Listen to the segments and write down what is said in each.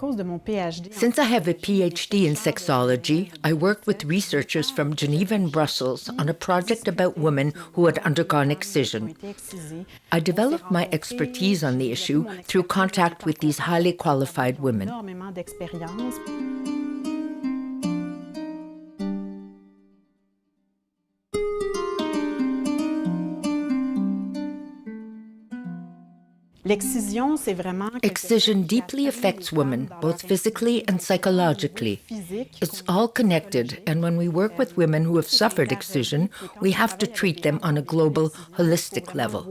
cause de mon PhD. Since I have a PhD in sexology, I worked with researchers from Geneva and Brussels on a project about women who had undergone excision. I developed my expertise on the issue through contact with these highly qualified women. Excision deeply affects women, both physically and psychologically. It's all connected, and when we work with women who have suffered excision, we have to treat them on a global, holistic level.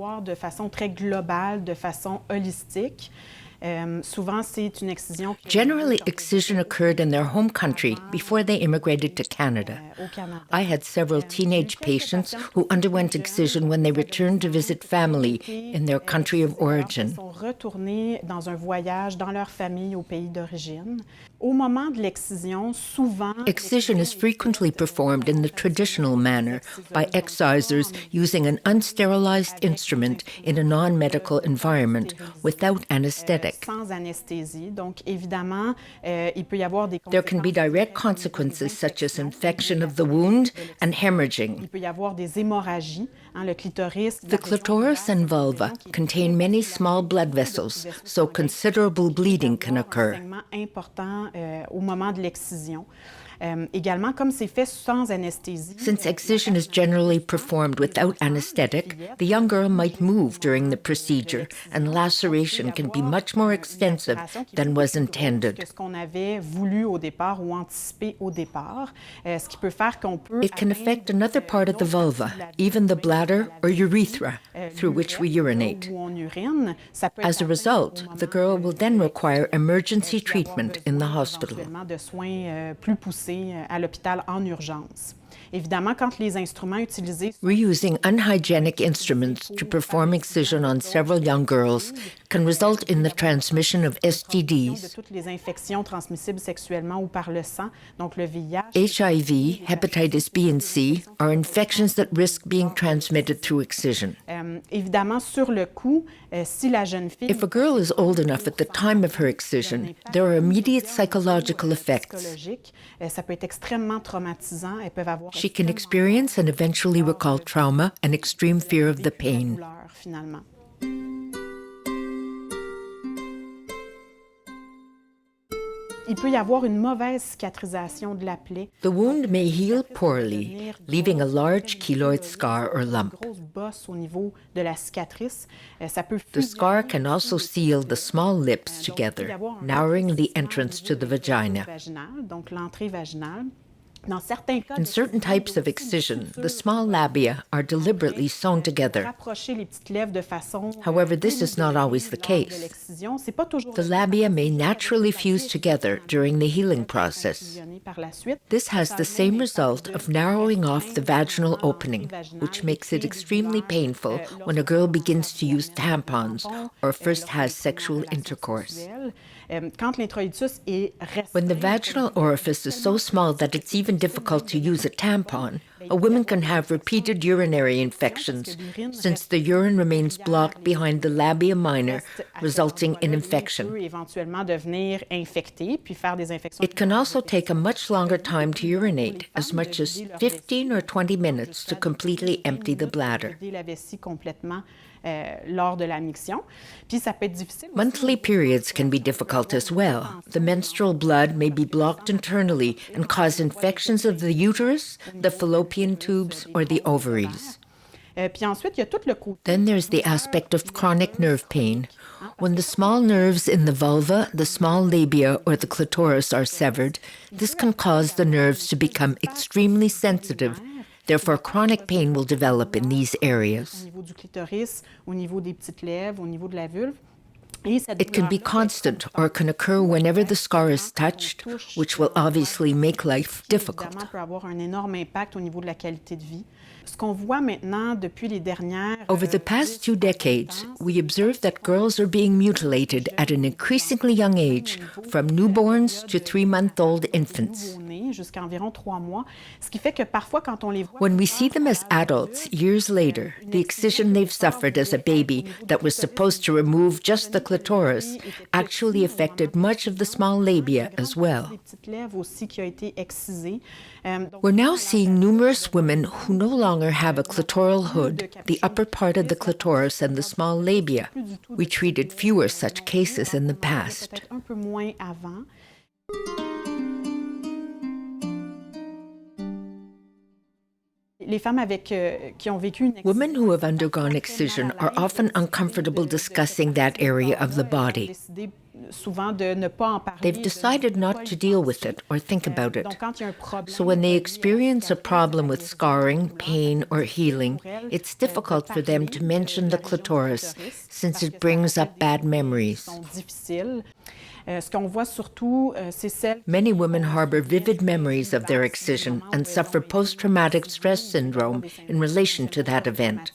Generally, excision occurred in their home country before they immigrated to Canada. I had several teenage patients who underwent excision when they returned to visit family in their country of origin. Excision is frequently performed in the traditional manner by excisors using an unsterilized instrument in a non-medical environment without anesthetic. There can be direct consequences such as infection of the wound and hemorrhaging. The clitoris and vulva contain many small blood vessels, so considerable bleeding can occur. Since excision is generally performed without anesthetic, the young girl might move during the procedure, and laceration can be much more extensive than was intended. It can affect another part of the vulva, even the bladder or urethra, through which we urinate. As a result, the girl will then require emergency treatment in the hospital. À l'hôpital en urgence. Reusing unhygienic instruments to perform excision on several young girls can result in the transmission of STDs. HIV, hepatitis B and C are infections that risk being transmitted through excision. If a girl is old enough at the time of her excision, there are immediate psychological effects. She can experience and eventually recall trauma and extreme fear of the pain. The wound may heal poorly, leaving a large keloid scar or lump. The scar can also seal the small lips together, narrowing the entrance to the vagina. In certain types of excision, the small labia are deliberately sewn together. However, this is not always the case. The labia may naturally fuse together during the healing process. This has the same result of narrowing off the vaginal opening, which makes it extremely painful when a girl begins to use tampons or first has sexual intercourse. When the vaginal orifice is so small that it's even difficult to use a tampon, a woman can have repeated urinary infections since the urine remains blocked behind the labia minor, resulting in infection. It can also take a much longer time to urinate, as much as 15 or 20 minutes to completely empty the bladder. Monthly periods can be difficult as well. The menstrual blood may be blocked internally and cause infections of the uterus, the fallopian tubes, or the ovaries. Then there's the aspect of chronic nerve pain. When the small nerves in the vulva, the small labia, or the clitoris are severed, this can cause the nerves to become extremely sensitive. Therefore, chronic pain will develop in these areas. It can be constant or can occur whenever the scar is touched, which will obviously make life difficult. Over the past 2 decades, we observe that girls are being mutilated at an increasingly young age, from newborns to 3-month-old infants. When we see them as adults years later, the excision they've suffered as a baby that was supposed to remove just the clitoris actually affected much of the small labia as well. We're now seeing numerous women who no longer have a clitoral hood, the upper part of the clitoris and the small labia. We treated fewer such cases in the past. Women who have undergone excision are often uncomfortable discussing that area of the body. They've decided not to deal with it or think about it. So when they experience a problem with scarring, pain, or healing, it's difficult for them to mention the clitoris since it brings up bad memories. Many women harbor vivid memories of their excision and suffer post-traumatic stress syndrome in relation to that event.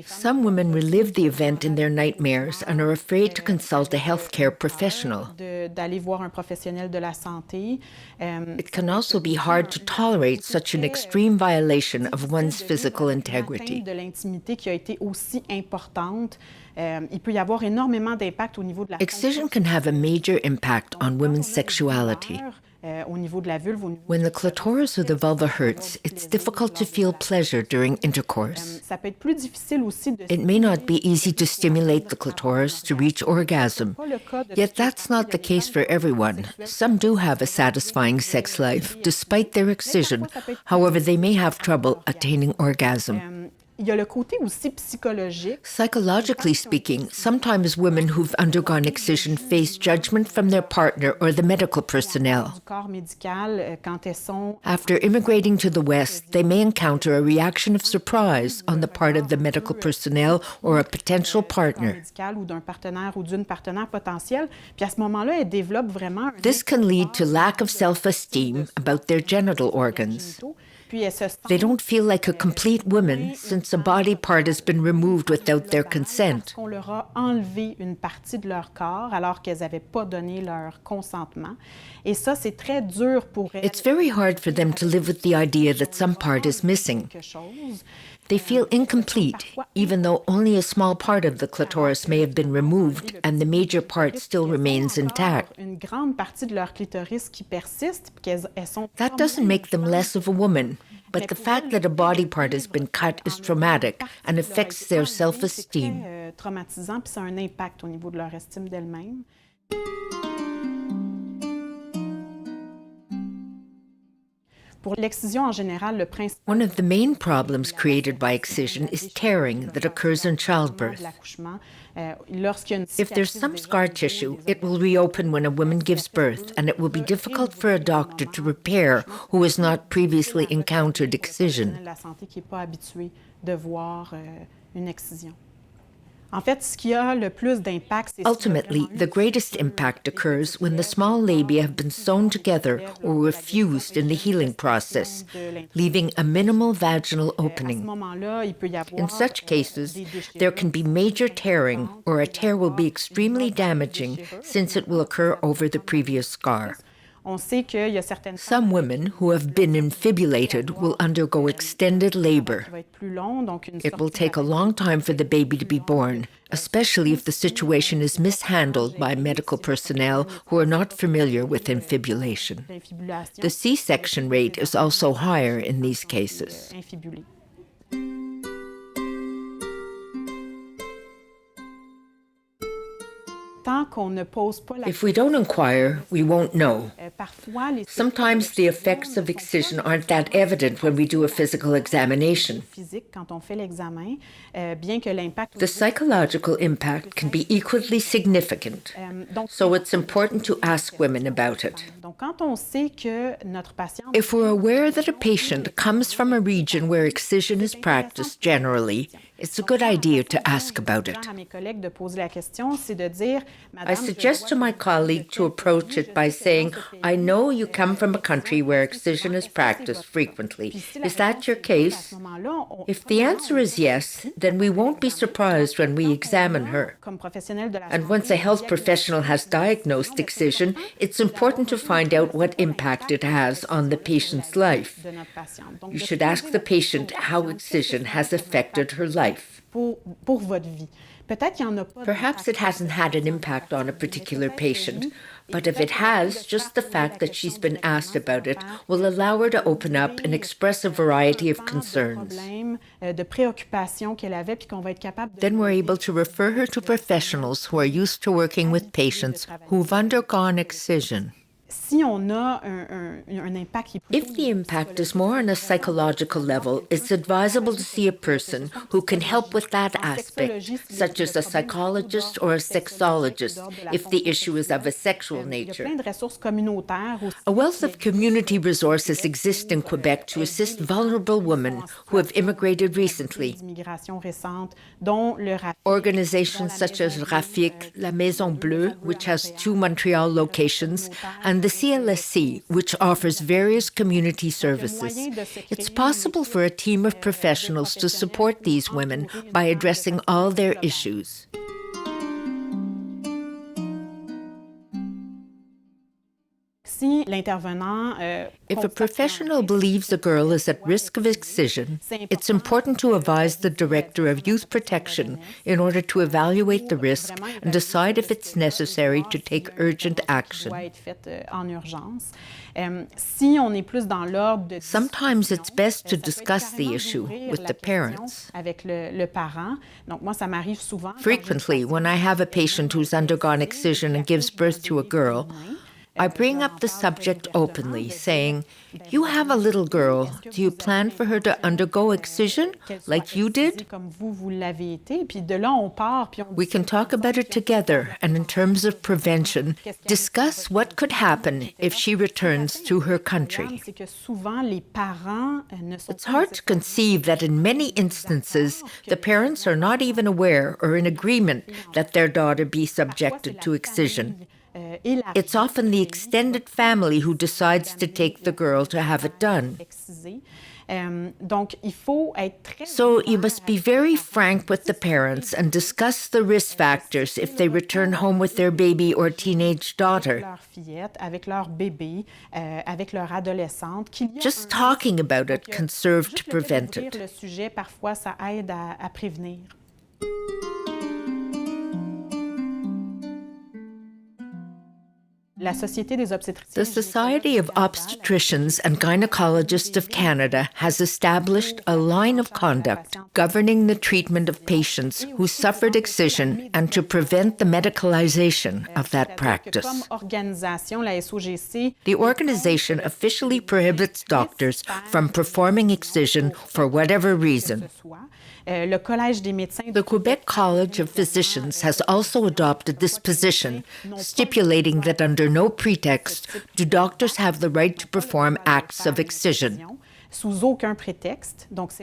Some women relive the event in their nightmares and are afraid to consult a healthcare professional. It can also be hard to tolerate such an extreme violation of one's physical integrity. Excision can have a major impact on women's sexuality. When the clitoris or the vulva hurts, it's difficult to feel pleasure during intercourse. It may not be easy to stimulate the clitoris to reach orgasm. Yet that's not the case for everyone. Some do have a satisfying sex life, despite their excision. However, they may have trouble attaining orgasm. Psychologically speaking, sometimes women who've undergone excision face judgment from their partner or the medical personnel. After immigrating to the West, they may encounter a reaction of surprise on the part of the medical personnel or a potential partner. This can lead to lack of self-esteem about their genital organs. They don't feel like a complete woman since a body part has been removed without their consent. It's very hard for them to live with the idea that some part is missing. They feel incomplete, even though only a small part of the clitoris may have been removed and the major part still remains intact. That doesn't make them less of a woman, but the fact that a body part has been cut is traumatic and affects their self-esteem. One of the main problems created by excision is tearing that occurs in childbirth. If there's some scar tissue, it will reopen when a woman gives birth, and it will be difficult for a doctor to repair who has not previously encountered excision. Ultimately, the greatest impact occurs when the small labia have been sewn together or were fused in the healing process, leaving a minimal vaginal opening. In such cases, there can be major tearing, or a tear will be extremely damaging since it will occur over the previous scar. Some women who have been infibulated will undergo extended labor. It will take a long time for the baby to be born, especially if the situation is mishandled by medical personnel who are not familiar with infibulation. The C-section rate is also higher in these cases. If we don't inquire, we won't know. Sometimes the effects of excision aren't that evident when we do a physical examination. The psychological impact can be equally significant, so it's important to ask women about it. If we're aware that a patient comes from a region where excision is practiced generally, it's a good idea to ask about it. I suggest to my colleague to approach it by saying, I know you come from a country where excision is practiced frequently. Is that your case? If the answer is yes, then we won't be surprised when we examine her. And once a health professional has diagnosed excision, it's important to find out what impact it has on the patient's life. You should ask the patient how excision has affected her life. Perhaps it hasn't had an impact on a particular patient, but if it has, just the fact that she's been asked about it will allow her to open up and express a variety of concerns. Then we're able to refer her to professionals who are used to working with patients who've undergone excision. If the impact is more on a psychological level, it's advisable to see a person who can help with that aspect, such as a psychologist or a sexologist, if the issue is of a sexual nature. A wealth of community resources exist in Quebec to assist vulnerable women who have immigrated recently. Organizations such as RAFIQ, La Maison Bleue, which has 2 Montreal locations, and the CLSC, which offers various community services. It's possible for a team of professionals to support these women by addressing all their issues. If a professional believes a girl is at risk of excision, it's important to advise the Director of Youth Protection in order to evaluate the risk and decide if it's necessary to take urgent action. Sometimes it's best to discuss the issue with the parents. Frequently, when I have a patient who's undergone excision and gives birth to a girl, I bring up the subject openly, saying, "You have a little girl. Do you plan for her to undergo excision like you did?" We can talk about it together and in terms of prevention, discuss what could happen if she returns to her country. It's hard to conceive that in many instances, the parents are not even aware or in agreement that their daughter be subjected to excision. It's often the extended family who decides to take the girl to have it done. So you must be very frank with the parents and discuss the risk factors if they return home with their baby or teenage daughter. Just talking about it can serve to prevent it. The Society of Obstetricians and Gynecologists of Canada has established a line of conduct governing the treatment of patients who suffered excision and to prevent the medicalization of that practice. The organization officially prohibits doctors from performing excision for whatever reason. The Quebec College of Physicians has also adopted this position, stipulating that under no pretext do doctors have the right to perform acts of excision.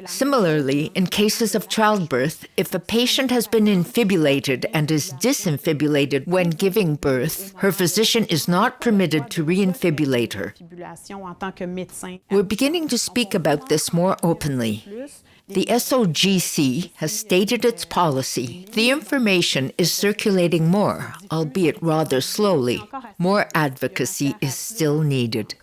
Similarly, in cases of childbirth, if a patient has been infibulated and is disinfibulated when giving birth, her physician is not permitted to reinfibulate her. We're beginning to speak about this more openly. The SOGC has stated its policy. The information is circulating more, albeit rather slowly. More advocacy is still needed.